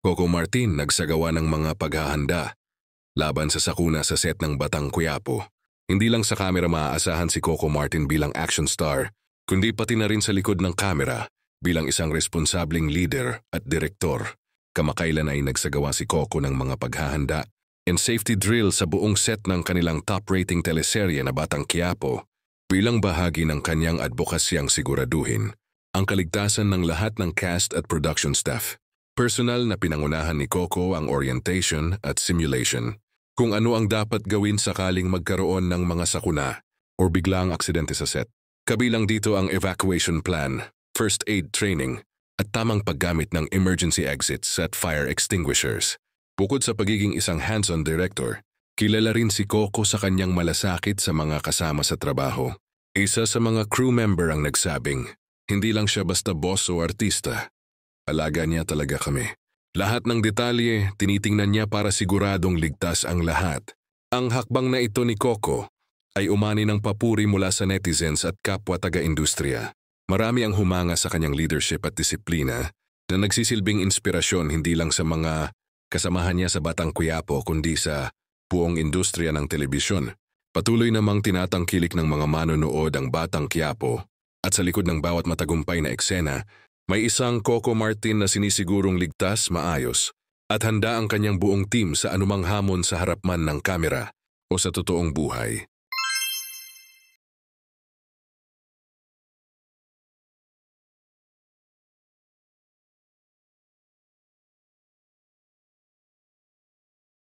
Coco Martin nagsagawa ng mga paghahanda laban sa sakuna sa set ng Batang Quiapo. Hindi lang sa kamera maaasahan si Coco Martin bilang action star, kundi pati na rin sa likod ng kamera bilang isang responsabling leader at direktor. Kamakailan ay nagsagawa si Coco ng mga paghahanda and safety drill sa buong set ng kanilang top-rating teleserye na Batang Quiapo bilang bahagi ng kanyang advokasyang siguraduhin ang kaligtasan ng lahat ng cast at production staff. Personal na pinangunahan ni Coco ang orientation at simulation, kung ano ang dapat gawin sakaling magkaroon ng mga sakuna o biglaang aksidente sa set. Kabilang dito ang evacuation plan, first aid training, at tamang paggamit ng emergency exits at fire extinguishers. Bukod sa pagiging isang hands-on director, kilala rin si Coco sa kanyang malasakit sa mga kasama sa trabaho. Isa sa mga crew member ang nagsabing, hindi lang siya basta boss o artista. Alaga niya talaga kami. Lahat ng detalye, tinitingnan niya para siguradong ligtas ang lahat. Ang hakbang na ito ni Coco ay umani ng papuri mula sa netizens at kapwa taga-industriya. Marami ang humanga sa kanyang leadership at disiplina na nagsisilbing inspirasyon hindi lang sa mga kasamahan niya sa Batang Quiapo kundi sa buong industriya ng telebisyon. Patuloy namang tinatangkilik ng mga manonood ang Batang Quiapo at sa likod ng bawat matagumpay na eksena, may isang Coco Martin na sinisigurong ligtas, maayos, at handa ang kanyang buong team sa anumang hamon sa harap man ng kamera o sa totoong buhay.